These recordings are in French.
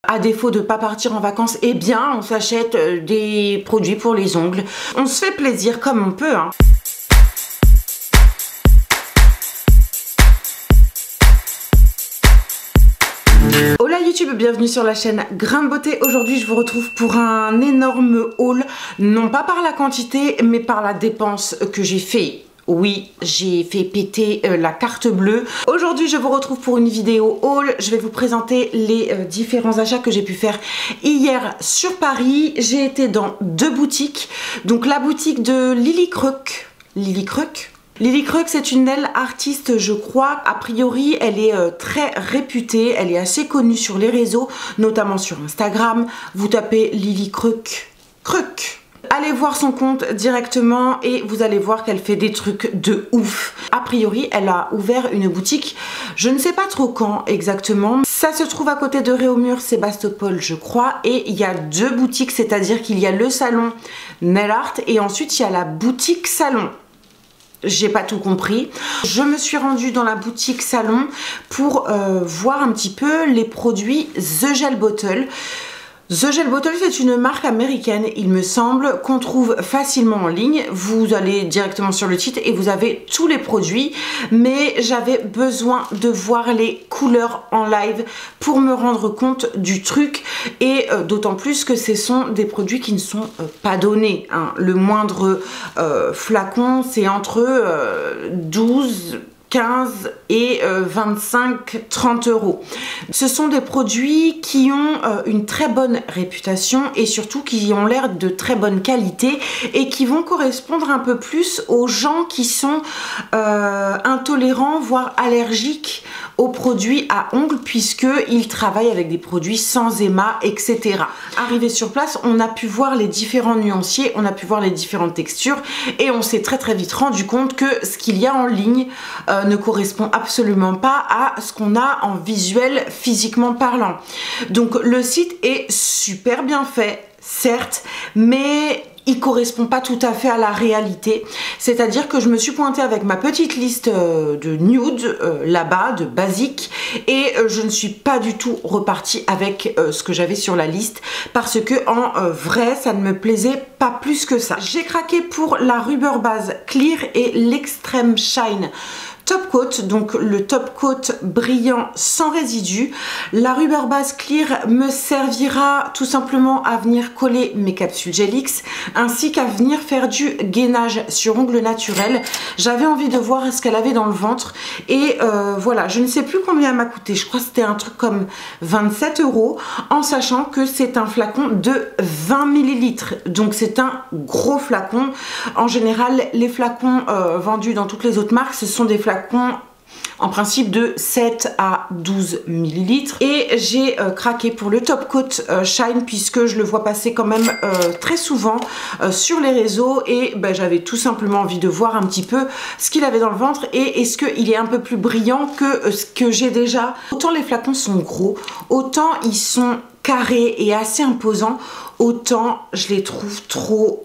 À défaut de pas partir en vacances, eh bien on s'achète des produits pour les ongles. On se fait plaisir comme on peut, hein. Hola YouTube, bienvenue sur la chaîne Grain de Beauté. Aujourd'hui je vous retrouve pour un énorme haul, non pas par la quantité mais par la dépense que j'ai fait. Oui, j'ai fait péter la carte bleue. Aujourd'hui, je vous retrouve pour une vidéo haul. Je vais vous présenter les différents achats que j'ai pu faire hier sur Paris. J'ai été dans deux boutiques. Donc la boutique de Lily Crook. Lily Crook, c'est une nail artiste, je crois. A priori, elle est très réputée. Elle est assez connue sur les réseaux, notamment sur Instagram. Vous tapez Lily Crook. Allez voir son compte directement et vous allez voir qu'elle fait des trucs de ouf. A priori, elle a ouvert une boutique, je ne sais pas trop quand exactement. Ça se trouve à côté de Réaumur, Sébastopol, je crois. Et il y a deux boutiques, c'est-à-dire qu'il y a le salon Nail Art et ensuite il y a la boutique salon. J'ai pas tout compris. Je me suis rendue dans la boutique salon pour voir un petit peu les produits The Gel Bottle. The Gel Bottle, c'est une marque américaine, il me semble, qu'on trouve facilement en ligne. Vous allez directement sur le site et vous avez tous les produits. Mais j'avais besoin de voir les couleurs en live pour me rendre compte du truc. Et d'autant plus que ce sont des produits qui ne sont pas donnés, hein. Le moindre flacon, c'est entre 12... 15 et 25-30 euros. Ce sont des produits qui ont une très bonne réputation et surtout qui ont l'air de très bonne qualité et qui vont correspondre un peu plus aux gens qui sont intolérants voire allergiques aux produits à ongles puisqu'ils travaillent avec des produits sans éma, etc. Arrivé sur place, on a pu voir les différents nuanciers, on a pu voir les différentes textures et on s'est très vite rendu compte que ce qu'il y a en ligne ne correspond absolument pas à ce qu'on a en visuel physiquement parlant. Donc le site est super bien fait, certes, mais il correspond pas tout à fait à la réalité. C'est-à-dire que je me suis pointée avec ma petite liste de nude là-bas, de basique, et je ne suis pas du tout repartie avec ce que j'avais sur la liste parce que en vrai, ça ne me plaisait pas plus que ça. J'ai craqué pour la Rubber Base Clear et l'Extreme Shine Top Coat, donc le top coat brillant sans résidus. La Rubber Base Clear me servira tout simplement à venir coller mes capsules Gelix ainsi qu'à venir faire du gainage sur ongles naturels. J'avais envie de voir ce qu'elle avait dans le ventre et voilà, je ne sais plus combien elle m'a coûté, je crois que c'était un truc comme 27 euros en sachant que c'est un flacon de 20 ml, donc c'est un gros flacon. En général, les flacons vendus dans toutes les autres marques, ce sont des flacons en principe de 7 à 12 ml et j'ai craqué pour le Top Coat Shine puisque je le vois passer quand même très souvent sur les réseaux et j'avais tout simplement envie de voir un petit peu ce qu'il avait dans le ventre et est-ce qu'il est un peu plus brillant que ce que j'ai déjà. Autant les flacons sont gros, autant ils sont carrés et assez imposants, autant je les trouve trop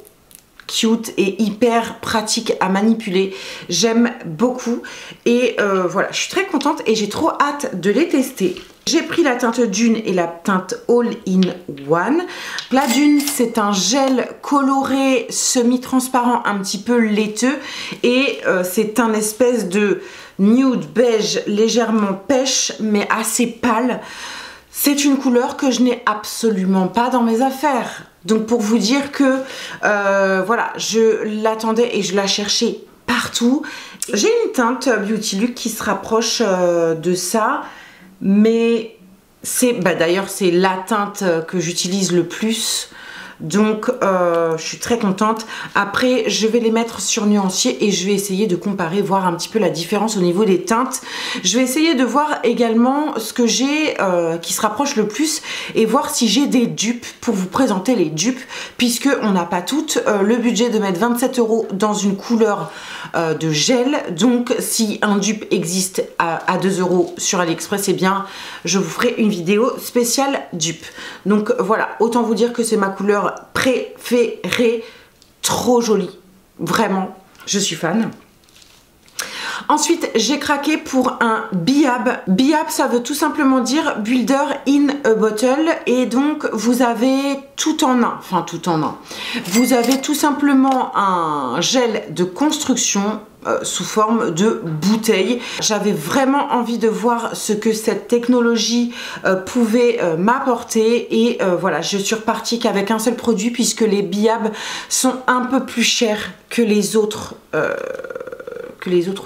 cute et hyper pratique à manipuler. J'aime beaucoup et voilà, je suis très contente et j'ai trop hâte de les tester. J'ai pris la teinte Dune et la teinte All in One. La Dune, c'est un gel coloré semi-transparent un petit peu laiteux et c'est un espèce de nude beige légèrement pêche mais assez pâle. C'est une couleur que je n'ai absolument pas dans mes affaires. Donc pour vous dire que voilà, je l'attendais et je la cherchais partout. J'ai une teinte Beauty Look qui se rapproche de ça, mais c'est d'ailleurs c'est la teinte que j'utilise le plus. Donc je suis très contente. Après je vais les mettre sur nuancier et je vais essayer de comparer, voir un petit peu la différence au niveau des teintes. Je vais essayer de voir également ce que j'ai qui se rapproche le plus et voir si j'ai des dupes pour vous présenter les dupes puisque on n'a pas toutes le budget de mettre 27 € dans une couleur de gel. Donc si un dupe existe à 2 € sur AliExpress, eh bien je vous ferai une vidéo spéciale dupe. Donc voilà, autant vous dire que c'est ma couleur préférée, trop jolie, vraiment, je suis fan. Ensuite, j'ai craqué pour un BIAB. BIAB, ça veut tout simplement dire Builder in a Bottle. Et donc, vous avez tout en un. Enfin, tout en un. Vous avez tout simplement un gel de construction sous forme de bouteille. J'avais vraiment envie de voir ce que cette technologie pouvait m'apporter et voilà, je suis repartie qu'avec un seul produit puisque les BIAB sont un peu plus chers que les autres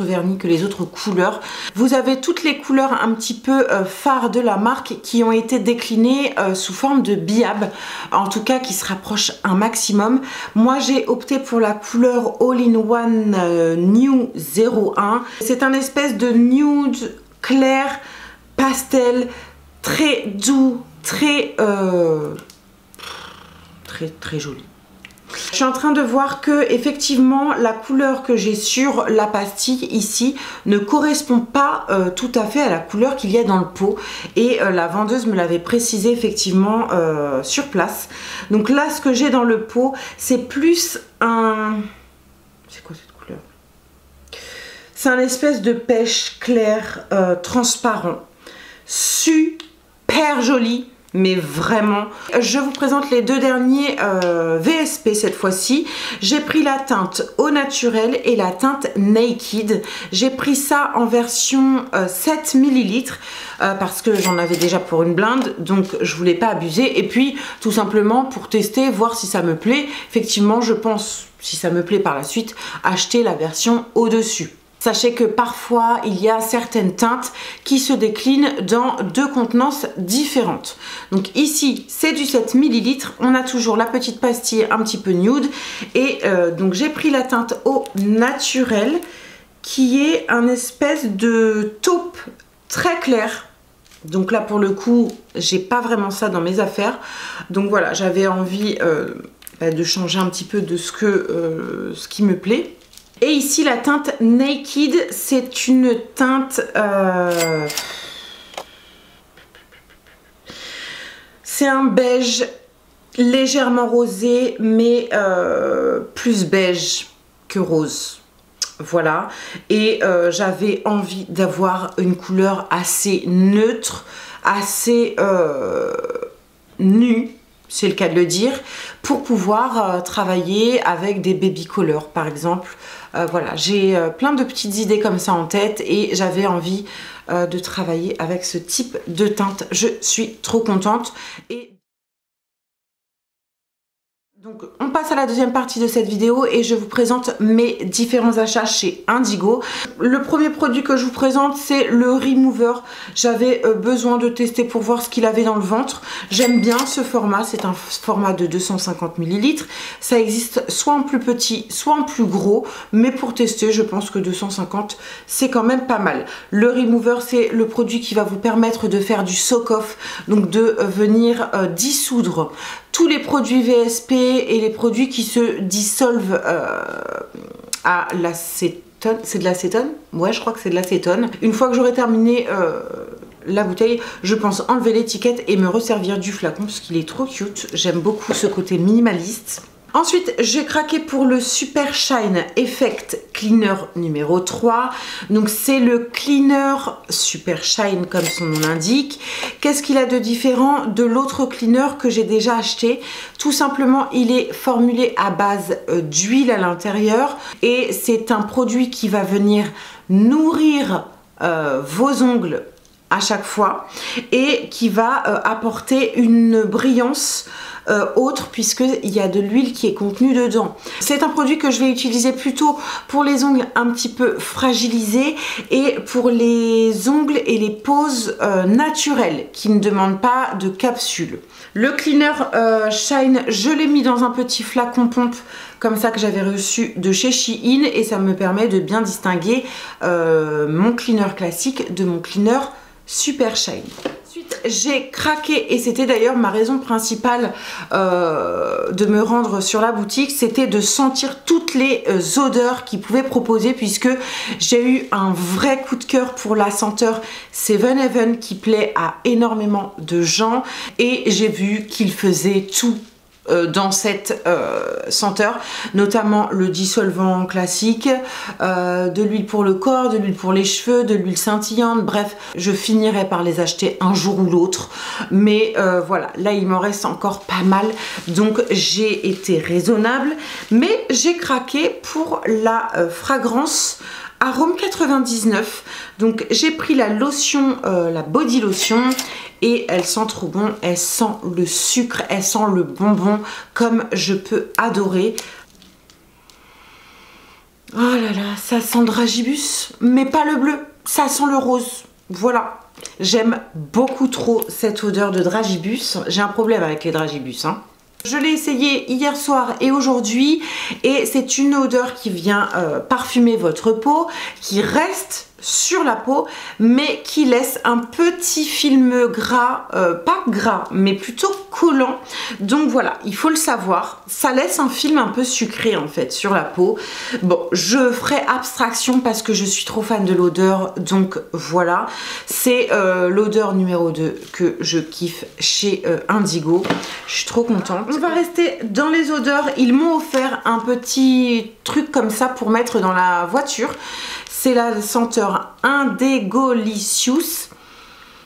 vernis, que les autres couleurs. Vous avez toutes les couleurs un petit peu phares de la marque qui ont été déclinées sous forme de BIAB, en tout cas qui se rapprochent un maximum. Moi j'ai opté pour la couleur All-in-One New 01. C'est un espèce de nude clair pastel, très doux, très joli. Je suis en train de voir que effectivement la couleur que j'ai sur la pastille ici ne correspond pas tout à fait à la couleur qu'il y a dans le pot et la vendeuse me l'avait précisé effectivement sur place. Donc là ce que j'ai dans le pot c'est plus un... C'est quoi cette couleur? C'est un espèce de pêche clair transparent, super joli. Mais vraiment, je vous présente les deux derniers VSP cette fois-ci. J'ai pris la teinte Au Naturel et la teinte Naked. J'ai pris ça en version 7 ml parce que j'en avais déjà pour une blinde, donc je voulais pas abuser. Et puis tout simplement pour tester, voir si ça me plaît. Effectivement, je pense, si ça me plaît par la suite, acheter la version au-dessus. Sachez que parfois, il y a certaines teintes qui se déclinent dans deux contenances différentes. Donc ici, c'est du 7 ml. On a toujours la petite pastille un petit peu nude. Et donc j'ai pris la teinte Au Naturel qui est un espèce de taupe très clair. Donc là, pour le coup, j'ai pas vraiment ça dans mes affaires. Donc voilà, j'avais envie de changer un petit peu de ce qui me plaît. Et ici la teinte Naked, c'est une teinte c'est un beige légèrement rosé mais plus beige que rose. Voilà, et j'avais envie d'avoir une couleur assez neutre, assez nue, c'est le cas de le dire, pour pouvoir travailler avec des baby colors par exemple. Voilà, j'ai plein de petites idées comme ça en tête et j'avais envie de travailler avec ce type de teinte. Je suis trop contente. Et donc on passe à la deuxième partie de cette vidéo et je vous présente mes différents achats chez Indigo. Le premier produit que je vous présente c'est le Remover. J'avais besoin de tester pour voir ce qu'il avait dans le ventre. J'aime bien ce format, c'est un format de 250 ml. Ça existe soit en plus petit soit en plus gros, mais pour tester je pense que 250 c'est quand même pas mal. Le Remover c'est le produit qui va vous permettre de faire du soak-off, donc de venir dissoudre tous les produits VSP et les produits qui se dissolvent à l'acétone. C'est de l'acétone? Ouais, je crois que c'est de l'acétone. Une fois que j'aurai terminé la bouteille, je pense enlever l'étiquette et me resservir du flacon parce qu'il est trop cute. J'aime beaucoup ce côté minimaliste. Ensuite, j'ai craqué pour le Super Shine Effect Cleaner numéro 3. Donc, c'est le cleaner Super Shine comme son nom l'indique. Qu'est-ce qu'il a de différent de l'autre cleaner que j'ai déjà acheté? Tout simplement, il est formulé à base d'huile à l'intérieur. Et c'est un produit qui va venir nourrir vos ongles à chaque fois. Et qui va apporter une brillance autre puisqu'il y a de l'huile qui est contenue dedans. C'est un produit que je vais utiliser plutôt pour les ongles un petit peu fragilisés et pour les ongles et les poses naturelles qui ne demandent pas de capsule. Le cleaner Shine, je l'ai mis dans un petit flacon pompe comme ça que j'avais reçu de chez Shein et ça me permet de bien distinguer mon cleaner classique de mon cleaner Super Shine. J'ai craqué et c'était d'ailleurs ma raison principale de me rendre sur la boutique, c'était de sentir toutes les odeurs qu'ils pouvaient proposer puisque j'ai eu un vrai coup de cœur pour la senteur Seven Heaven qui plaît à énormément de gens et j'ai vu qu'ils faisaient tout dans cette senteur, notamment le dissolvant classique, de l'huile pour le corps, de l'huile pour les cheveux, de l'huile scintillante, bref, je finirai par les acheter un jour ou l'autre, mais voilà, là il m'en reste encore pas mal, donc j'ai été raisonnable, mais j'ai craqué pour la fragrance Arôme 99. Donc j'ai pris la lotion, la body lotion, et elle sent trop bon, elle sent le sucre, elle sent le bonbon comme je peux adorer. Oh là là, ça sent le dragibus, mais pas le bleu, ça sent le rose. Voilà, j'aime beaucoup trop cette odeur de dragibus. J'ai un problème avec les dragibus, hein. Je l'ai essayé hier soir et aujourd'hui, et c'est une odeur qui vient parfumer votre peau, qui reste sur la peau, mais qui laisse un petit film gras, pas gras, mais plutôt collant. Donc voilà, il faut le savoir, ça laisse un film un peu sucré en fait sur la peau. Bon, je ferai abstraction parce que je suis trop fan de l'odeur, donc voilà. C'est l'odeur numéro 2 que je kiffe chez Indigo. Je suis trop contente. On va rester dans les odeurs. Ils m'ont offert un petit truc comme ça pour mettre dans la voiture. C'est la senteur Indigolicious.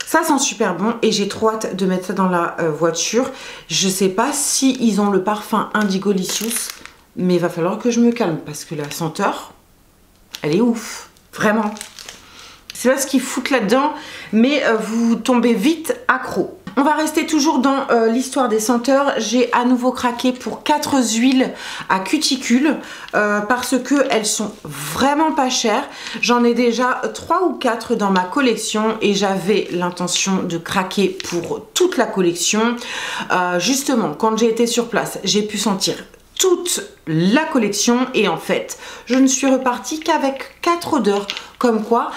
Ça sent super bon et j'ai trop hâte de mettre ça dans la voiture. Je sais pas si ils ont le parfum Indigolicious, mais il va falloir que je me calme parce que la senteur, elle est ouf. Vraiment. C'est pas ce qu'ils foutent là-dedans, mais vous tombez vite accro. On va rester toujours dans l'histoire des senteurs. J'ai à nouveau craqué pour 4 huiles à cuticule parce que elles sont vraiment pas chères. J'en ai déjà 3 ou 4 dans ma collection et j'avais l'intention de craquer pour toute la collection. Justement, quand j'ai été sur place, j'ai pu sentir toute la collection et en fait je ne suis repartie qu'avec 4 odeurs, comme quoi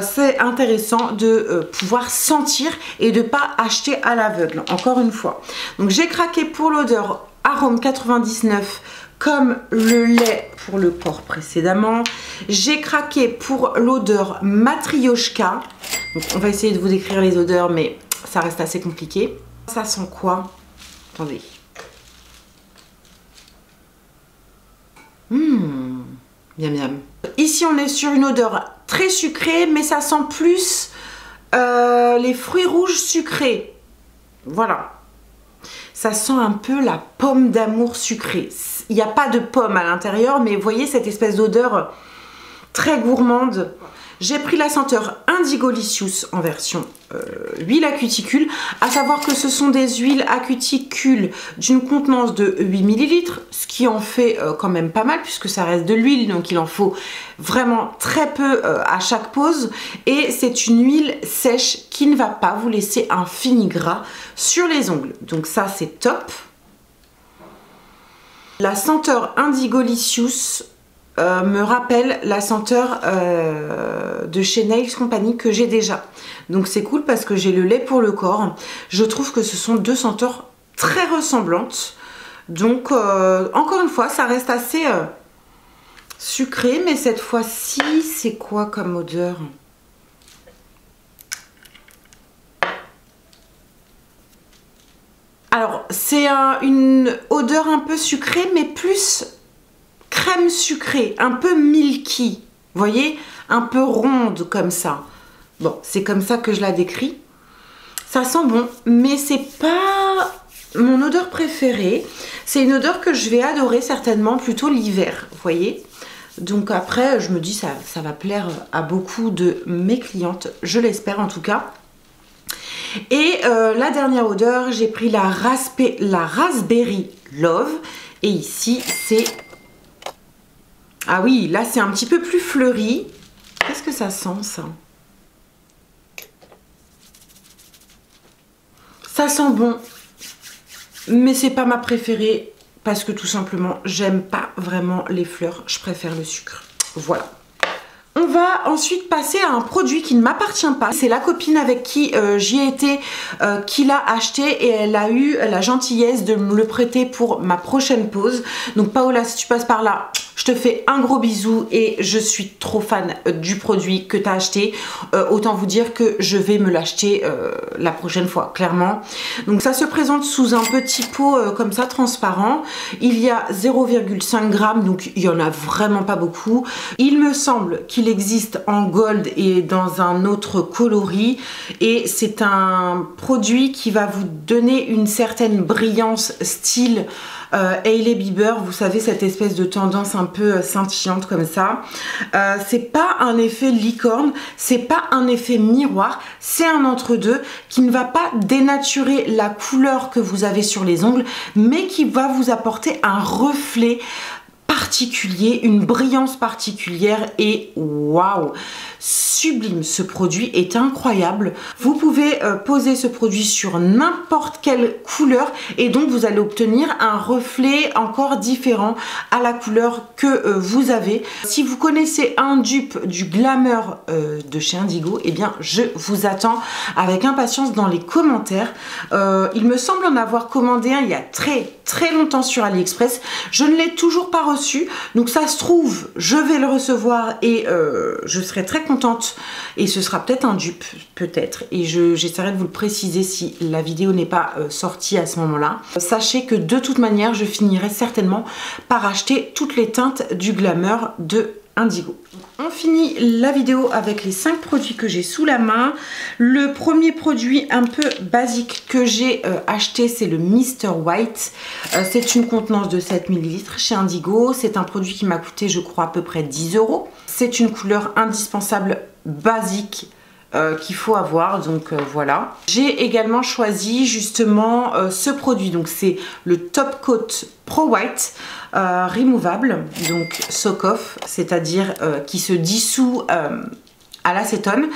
c'est intéressant de pouvoir sentir et de pas acheter à l'aveugle, encore une fois. Donc j'ai craqué pour l'odeur Arôme 99 comme le lait pour le corps précédemment. J'ai craqué pour l'odeur Matryoshka. Donc on va essayer de vous décrire les odeurs, mais ça reste assez compliqué. Ça sent quoi? Attendez. Miam miam. Ici on est sur une odeur très sucrée, mais ça sent plus les fruits rouges sucrés. Voilà. Ça sent un peu la pomme d'amour sucrée. Il n'y a pas de pomme à l'intérieur, mais vous voyez cette espèce d'odeur très gourmande. J'ai pris la senteur Indigolicious en version huile à cuticule, à savoir que ce sont des huiles à cuticule d'une contenance de 8 ml, ce qui en fait quand même pas mal puisque ça reste de l'huile, donc il en faut vraiment très peu à chaque pause, et c'est une huile sèche qui ne va pas vous laisser un fini gras sur les ongles, donc ça c'est top. La senteur Indigolicious me rappelle la senteur de chez Nails Company que j'ai déjà. Donc c'est cool parce que j'ai le lait pour le corps. Je trouve que ce sont deux senteurs très ressemblantes. Donc encore une fois, ça reste assez sucré, mais cette fois-ci, c'est quoi comme odeur? Alors c'est une odeur un peu sucrée, mais plus crème sucrée, un peu milky, vous voyez, un peu ronde comme ça. Bon, c'est comme ça que je la décris. Ça sent bon, mais c'est pas mon odeur préférée. C'est une odeur que je vais adorer certainement plutôt l'hiver, vous voyez. Donc après, je me dis ça va plaire à beaucoup de mes clientes, je l'espère en tout cas. Et la dernière odeur, j'ai pris la Raspberry Love. Et ici, c'est... Ah oui, là c'est un petit peu plus fleuri. Qu'est-ce que ça sent ça? Ça sent bon, mais c'est pas ma préférée parce que tout simplement j'aime pas vraiment les fleurs, je préfère le sucre. Voilà. On va ensuite passer à un produit qui ne m'appartient pas. C'est la copine avec qui j'y ai été qui l'a acheté et elle a eu la gentillesse de me le prêter pour ma prochaine pause. Donc Paola, si tu passes par là, Je te fais un gros bisou et je suis trop fan du produit que tu as acheté. Autant vous dire que je vais me l'acheter la prochaine fois, clairement. Donc ça se présente sous un petit pot comme ça, transparent. Il y a 0,5 g, donc il n'y en a vraiment pas beaucoup. Il me semble qu'il existe en gold et dans un autre coloris. Et c'est un produit qui va vous donner une certaine brillance style Hailey Bieber, vous savez, cette espèce de tendance un peu scintillante comme ça. C'est pas un effet licorne, c'est pas un effet miroir, c'est un entre-deux qui ne va pas dénaturer la couleur que vous avez sur les ongles, mais qui va vous apporter un reflet particulier, une brillance particulière et waouh, sublime. Ce produit est incroyable. Vous pouvez poser ce produit sur n'importe quelle couleur et donc vous allez obtenir un reflet encore différent à la couleur que vous avez. Si vous connaissez un dupe du Glamour de chez Indigo, eh bien je vous attends avec impatience dans les commentaires. Il me semble en avoir commandé un il y a très longtemps sur AliExpress. Je ne l'ai toujours pas reçu, donc ça se trouve je vais le recevoir et je serai très contente et ce sera peut-être un dupe, peut-être, et j'essaierai de vous le préciser si la vidéo n'est pas sortie à ce moment-là. Sachez que de toute manière je finirai certainement par acheter toutes les teintes du Glamour de Indigo. On finit la vidéo avec les 5 produits que j'ai sous la main. Le premier produit un peu basique que j'ai acheté, c'est le Mr. White. C'est une contenance de 7 ml chez Indigo. C'est un produit qui m'a coûté, je crois, à peu près 10 €. C'est une couleur indispensable, basique, qu'il faut avoir, donc voilà. J'ai également choisi justement ce produit, donc c'est le Top Coat Pro White removable, donc soak off, c'est-à-dire qui se dissout à l'acétone.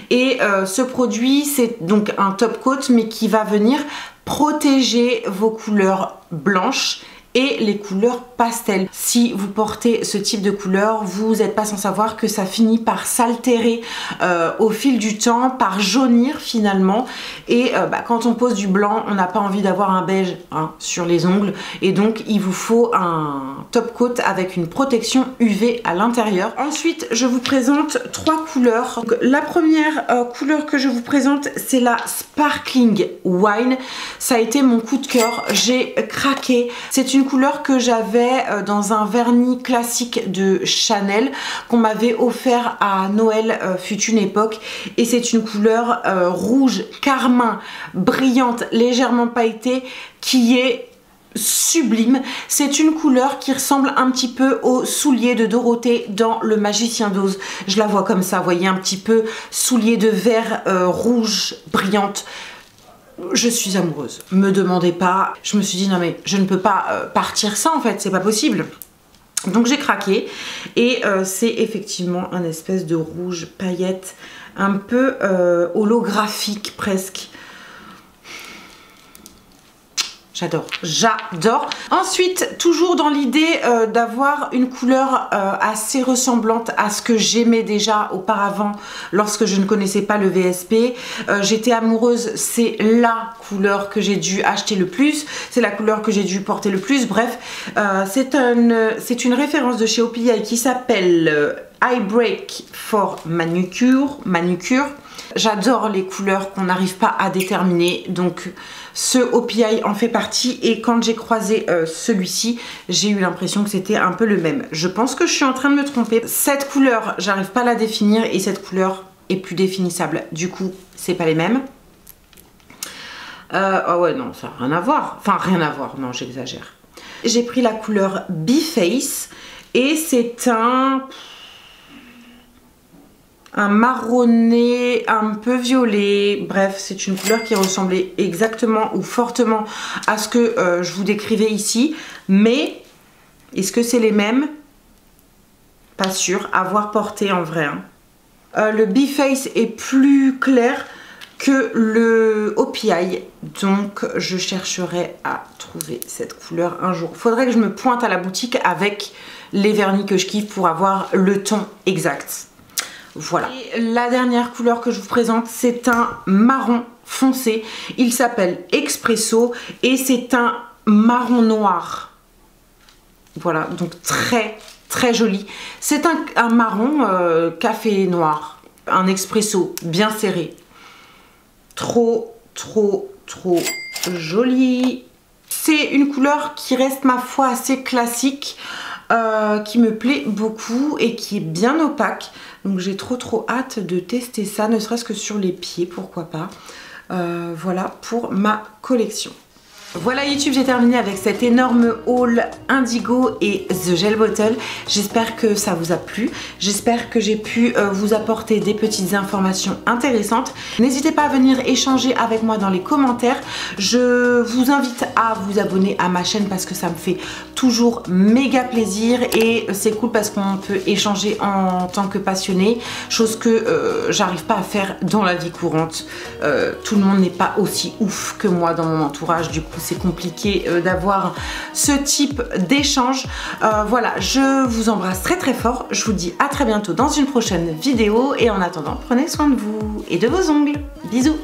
Et ce produit, c'est donc un top coat mais qui va venir protéger vos couleurs blanches et les couleurs pastel. Si vous portez ce type de couleur, vous n'êtes pas sans savoir que ça finit par s'altérer au fil du temps, par jaunir finalement. Et quand on pose du blanc, on n'a pas envie d'avoir un beige sur les ongles. Et donc il vous faut un top coat avec une protection UV à l'intérieur. Ensuite, je vous présente 3 couleurs. Donc, la première couleur que je vous présente, c'est la Sparkling Wine. Ça a été mon coup de cœur. J'ai craqué. C'est une couleur que j'avais dans un vernis classique de Chanel qu'on m'avait offert à Noël fut une époque, et c'est une couleur rouge carmin, brillante, légèrement pailletée, qui est sublime. C'est une couleur qui ressemble un petit peu aux souliers de Dorothée dans Le Magicien d'Oz. Je la vois comme ça, vous voyez, un petit peu souliers de verre rouge, brillante. Je suis amoureuse, me demandez pas. Je me suis dit non mais je ne peux pas partir sans, en fait, c'est pas possible. Donc j'ai craqué et c'est effectivement un espèce de rouge paillette un peu holographique presque. J'adore, j'adore. Ensuite, toujours dans l'idée d'avoir une couleur assez ressemblante à ce que j'aimais déjà auparavant lorsque je ne connaissais pas le VSP. J'étais amoureuse, c'est la couleur que j'ai dû acheter le plus, c'est la couleur que j'ai dû porter le plus. Bref, c'est une référence de chez OPI qui s'appelle Eye Break for Manucure. J'adore les couleurs qu'on n'arrive pas à déterminer, donc ce OPI en fait partie, et quand j'ai croisé celui-ci, j'ai eu l'impression que c'était un peu le même. Je pense que je suis en train de me tromper. Cette couleur, j'arrive pas à la définir, et cette couleur est plus définissable. Du coup, c'est pas les mêmes. Oh ouais, non, ça n'a rien à voir. Enfin, rien à voir, non, j'exagère. J'ai pris la couleur B-Face, et c'est un marronné, un peu violet. Bref, c'est une couleur qui ressemblait exactement ou fortement à ce que je vous décrivais ici. Mais est-ce que c'est les mêmes? Pas sûr, à voir porter en vrai. Le B-Face est plus clair que le OPI, donc je chercherai à trouver cette couleur un jour. Faudrait que je me pointe à la boutique avec les vernis que je kiffe pour avoir le ton exact. Voilà. Et la dernière couleur que je vous présente, c'est un marron foncé. Il s'appelle Expresso et c'est un marron noir. Voilà, donc très très joli. C'est un marron café noir, un expresso bien serré. Trop joli. C'est une couleur qui reste ma foi assez classique, qui me plaît beaucoup et qui est bien opaque. Donc j'ai trop hâte de tester ça, ne serait-ce que sur les pieds, pourquoi pas. Voilà pour ma collection. Voilà YouTube, j'ai terminé avec cet énorme haul Indigo et The Gel Bottle. J'espère que ça vous a plu. J'espère que j'ai pu vous apporter des petites informations intéressantes. N'hésitez pas à venir échanger avec moi dans les commentaires. Je vous invite à vous abonner à ma chaîne parce que ça me fait toujours méga plaisir et c'est cool parce qu'on peut échanger en tant que passionné, chose que j'arrive pas à faire dans la vie courante. Tout le monde n'est pas aussi ouf que moi dans mon entourage, du coup c'est compliqué d'avoir ce type d'échange. Voilà, je vous embrasse très fort. Je vous dis à très bientôt dans une prochaine vidéo et en attendant, prenez soin de vous et de vos ongles. Bisous.